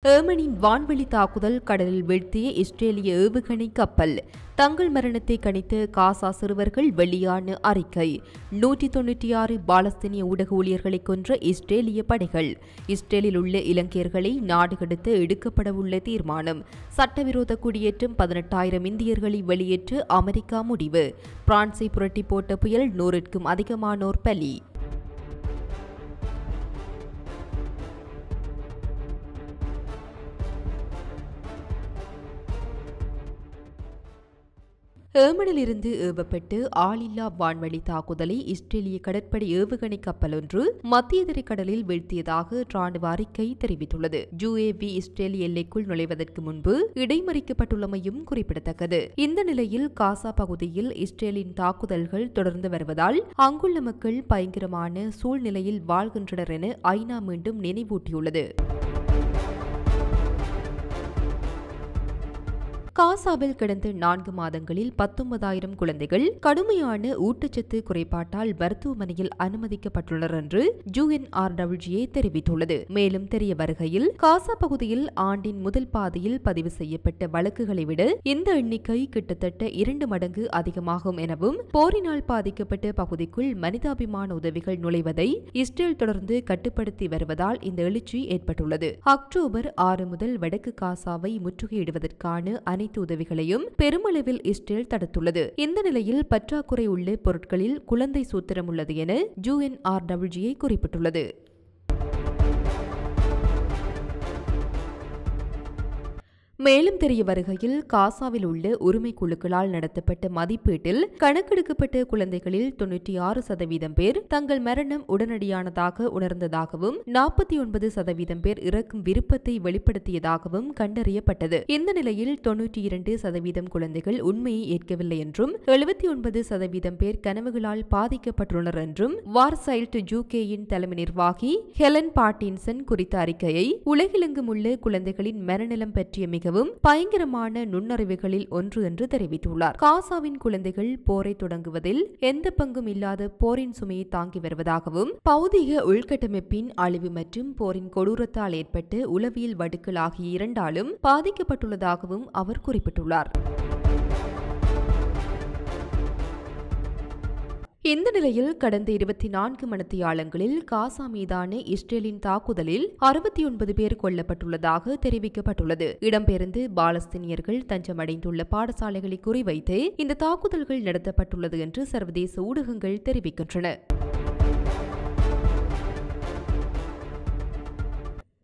ஏமனின் வான்வெளி தாக்குதல் கடலில் வீழ்த்திய இஸ்ரேலிய ஏவுகணை கப்பல். தங்கள் மரணத்தை கணித்த காசா சிறுவர்கள் வெளியான அறிக்கை. 196 பாலஸ்தீனிய ஊடக ஊழியர்களை கொன்ற இஸ்ரேலிய படைகள். இஸ்ரேலில் உள்ள இலங்கையர்களை நாடு கடத்த எடுக்கப்படவுள்ள தீர்மானம். சட்டவிரோத குடியேற்றம் 18,000 இந்தியர்களை வெளியேற்ற அமெரிக்கா முடிவு. பிரான்சை புரட்டி போட்ட புயல் 100க்கும் அதிகமானோர் பலி. ஏமனில் இருந்து ஏவப்பட்டு ஆளில்லா வான்வெளி தாக்குதலை இஸ்ரேலிய கடற்படை ஏவுகணை கப்பல் ஒன்று மத்திய தரைக்கடலில் வீழ்த்தியதாக ராணுவ அறிக்கை தெரிவித்துள்ளது. UAV இஸ்ரேல் எல்லைக்குள் நுழைவதற்கு முன்பு இடைமறிக்கப்பட்டுள்ளமையும் குறிப்பிடத்தக்கது. இந்த நிலையில் காசா பகுதியில் இஸ்ரேலின் தாக்குதல்கள் தொடர்ந்து வருவதால் அங்குள்ள மக்கள் பயங்கரமான சூழ்நிலையில் வாழ்கின்றனர் என ஐநா மீண்டும் நினைவூட்டியுள்ளது. காசாவில் கடந்த 4 மாதங்களில் 19,000 குழந்தைகள் கடுமையான ஊட்டச்சத்து குறைபாட்டால் மருத்துவமனையில் அனுமதிக்கப்பட்டுள்ளனர் என்று UNRWA தெரிவித்துள்ளது. மேலும் தெரிய வருகையில் காசா பகுதியில் ஆண்டின் முதல் பாதியில் பதிவு செய்யப்பட்ட வழக்குகளை விட இந்த எண்ணிக்கை கிட்டத்தட்ட 2 மடங்கு அதிகமாகும் எனவும், போரினால் பாதிக்கப்பட்ட பகுதிக்குள் மனிதாபிமான உதவிகள் நுழைவதை இஸ்ரேல் தொடர்ந்து கட்டுப்படுத்தி வருவதால் இந்த எழுச்சி ஏற்பட்டுள்ளது. அக்டோபர் 6 முதல் வடக்கு காசாவை முற்றுகையிடுவதற்கான அனைத்து உதவிகளையும் பெருமளவில் இஸ்ரேல் தடுத்துள்ளது. இந்த நிலையில் பற்றாக்குறை உள்ள பொருட்களில் குழந்தை சூத்திரம் உள்ளது என UNRWA குறிப்பிட்டுள்ளது. மேலும் தெரிய வருகையில் காசாவில் உள்ள உரிமை குழுக்களால் நடத்தப்பட்ட மதிப்பீட்டில் கணக்கெடுக்கப்பட்ட குழந்தைகளில் 96% பேர் தங்கள் மரணம் உடனடியானதாக உணர்ந்ததாகவும் 49% பேர் இறக்கும் விருப்பத்தை வெளிப்படுத்தியதாகவும் கண்டறியப்பட்டது. இந்த நிலையில் 92% குழந்தைகள் உண்மையை ஏற்கவில்லை என்றும் 79% பேர் கனவுகளால் பாதிக்கப்பட்டுள்ளனர் என்றும் வார்சைல்ட் UKயின் தலைமை நிர்வாகி ஹெலன் பார்ட்டின்சன் குறித்த அறிக்கையை உலகெங்கும் உள்ள குழந்தைகளின் மனநலம் பற்றிய மிகவும் பயங்கரமான நுண்ணறிவுகளில் ஒன்று என்று தெரிவித்துள்ளார். காசாவின் குழந்தைகள் போரை தொடங்குவதில் எந்த பங்கும் இல்லாத போரின் சுமையை தாங்கி வருவதாகவும், பௌதிக உள்கட்டமைப்பின் அழிவு மற்றும் போரின் கொடூரத்தால் ஏற்பட்ட உளவியல் வடுக்கள் ஆகிய இரண்டாலும் பாதிக்கப்பட்டுள்ளதாகவும் அவர் குறிப்பிட்டுள்ளார். இந்த நிலையில் கடந்த 24 மணித்தியாலங்களில் காசா மீதான இஸ்ரேலின் தாக்குதலில் 69 பேர் கொல்லப்பட்டுள்ளதாக தெரிவிக்கப்பட்டுள்ளது. இடம்பெயர்ந்து பாலஸ்தீனியர்கள் தஞ்சமடைந்துள்ள பாடசாலைகளை குறிவைத்து இந்த தாக்குதல்கள் நடத்தப்பட்டுள்ளது என்று சர்வதேச ஊடகங்கள் தெரிவிக்கின்றன.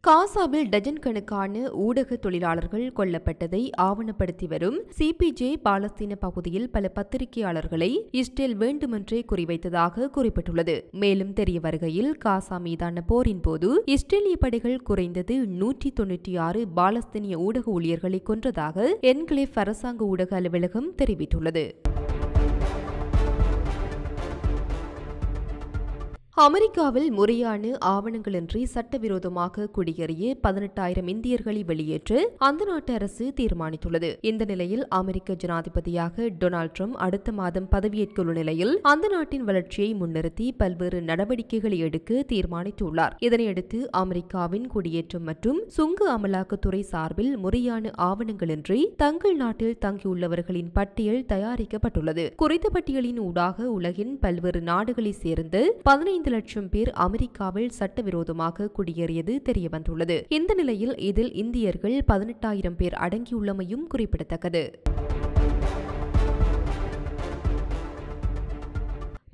காசாவில் டஜன் கணக்கான ஊடக தொழிலாளர்கள் கொல்லப்பட்டதை ஆவணப்படுத்தி வரும் CPJ பாலஸ்தீன பகுதியில் பல பத்திரிகையாளர்களை இஸ்ரேல் வேண்டுமென்றே குறிவைத்ததாக குறிப்பிட்டுள்ளது. மேலும் தெரிய வருகையில் காசா மீதான போரின் போது இஸ்ரேலிய படைகள் குறைந்தது 196 பாலஸ்தீனிய ஊடக ஊழியர்களை கொன்றதாக என்கிளேவ் அரசாங்க ஊடக அலுவலகம் தெரிவித்துள்ளது. அமெரிக்காவில் முறையான ஆவணங்களின்றி சட்டவிரோதமாக குடியேறிய 18,000 இந்தியர்களை வெளியேற்ற அந்த நாட்டு அரசு தீர்மானித்துள்ளது. இந்த நிலையில் அமெரிக்க ஜனாதிபதியாக டொனால்ட் ட்ரம்ப் அடுத்த மாதம் பதவியேற்குள்ள நிலையில் அந்த நாட்டின் வளர்ச்சியை முன்னிறுத்தி பல்வேறு நடவடிக்கைகளை எடுக்க தீர்மானித்துள்ளார். இதனையடுத்து அமெரிக்காவின் குடியேற்றம் மற்றும் சுங்க அமலாக்கத்துறை சார்பில் முறையான ஆவணங்களின்றி தங்கள் நாட்டில் தங்கியுள்ளவர்களின் பட்டியல் தயாரிக்கப்பட்டுள்ளது. குறித்த பட்டியலின் ஊடாக உலகின் பல்வேறு நாடுகளை சேர்ந்து 15 லட்சம் பேர் அமெரிக்காவில் சட்டவிரோதமாக குடியேறியது தெரியவந்துள்ளது. இந்த நிலையில் இதில் இந்தியர்கள் 18,000 பேர் அடங்கியுள்ளமையும் குறிப்பிடத்தக்கது.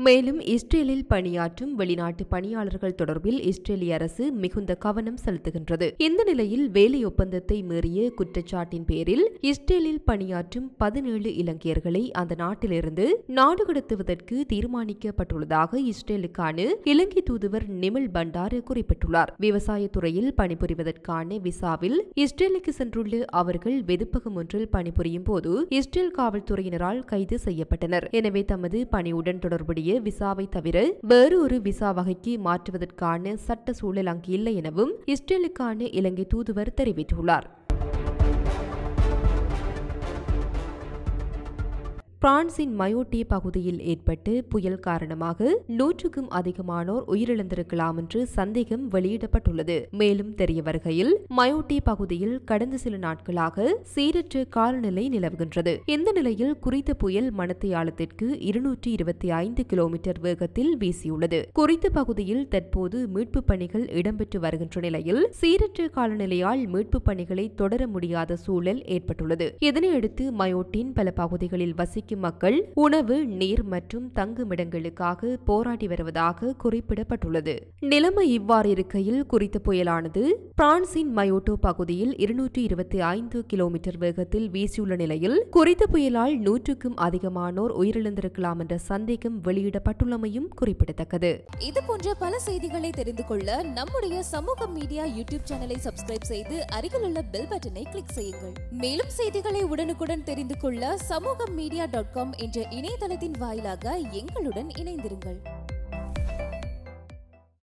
மேலும் இஸ்ரேலில் பணியாற்றும் வெளிநாட்டு பணியாளர்கள் தொடர்பில் இஸ்ரேலிய அரசு மிகுந்த கவனம் செலுத்துகின்றது. இந்த நிலையில் வேலை ஒப்பந்தத்தை மீறிய குற்றச்சாட்டின் பேரில் இஸ்ரேலில் பணியாற்றும் 17 இலங்கையர்களை அந்த நாட்டிலிருந்து நாடு கடத்துவதற்கு தீர்மானிக்கப்பட்டுள்ளதாக இஸ்ரேலுக்கான இலங்கை தூதுவர் நிமல் பண்டார் குறிப்பிட்டுள்ளார். விவசாயத்துறையில் பணிபுரிவதற்கான விசாவில் இஸ்ரேலுக்கு சென்றுள்ள அவர்கள் வெதுப்பகம் ஒன்றில் பணிபுரியும் போது இஸ்ரேல் காவல்துறையினரால் கைது செய்யப்பட்டனர். எனவே தமது பணியுடன் தொடர்புடைய விசாவை தவிர வேறு ஒரு விசா வகைக்கு மாற்றுவதற்கான சட்ட சூழல் அங்கு இல்லை எனவும் இஸ்ரேலுக்கான இலங்கை தூதுவர் தெரிவித்துள்ளார். பிரான்சின் மயோட்டி பகுதியில் ஏற்பட்டு புயல் காரணமாக 100க்கும் அதிகமானோர் உயிரிழந்திருக்கலாம் என்று சந்தேகம் வெளியிடப்பட்டுள்ளது. மேலும் தெரிய வருகையில் மயோட்டி பகுதியில் கடந்த சில நாட்களாக சீரற்ற காலநிலை நிலவுகின்றது. இந்த நிலையில் குறித்த புயல் மணித்தியாலத்திற்கு 225 கிலோமீட்டர் வேகத்தில் வீசியுள்ளது. குறித்த பகுதியில் தற்போது மீட்பு பணிகள் இடம்பெற்று வருகின்ற நிலையில் சீரற்ற காலநிலையால் மீட்பு பணிகளை தொடர முடியாத சூழல் ஏற்பட்டுள்ளது. இதனையடுத்து மயோட்டின் பல பகுதிகளில் வசிக்கும் மக்கள் உணவு, நீர் மற்றும் தங்குமிடங்களுக்காக போராடி வருவதாக குறிப்பிடப்பட்டுள்ளது. நிலைமை இவ்வாறு இருக்கையில் குறித்த புயலானது பிரான்சின் மயோட்டோ பகுதியில் 225 கிலோமீட்டர் வேகத்தில் வீசியுள்ள நிலையில் குறித்த புயலால் 100க்கும் அதிகமானோர் உயிரிழந்திருக்கலாம் என்ற சந்தேகம் வெளியிடப்பட்டுள்ளமையும் குறிப்பிடத்தக்கது. இதுபோன்ற பல செய்திகளை தெரிந்து கொள்ள நம்முடைய சமூக மீடியா யூடியூப் சேனலை சப்ஸ்கிரைப் செய்து அருகிலுள்ள பெல் பட்டனை கிளிக் செய்யுங்கள். மேலும் செய்திகளை உடனுக்குடன் தெரிந்து கொள்ள சமூகமீடியா.com என்ற இணையதளத்தின் வாயிலாக எங்களுடன் இணைந்திருங்கள்.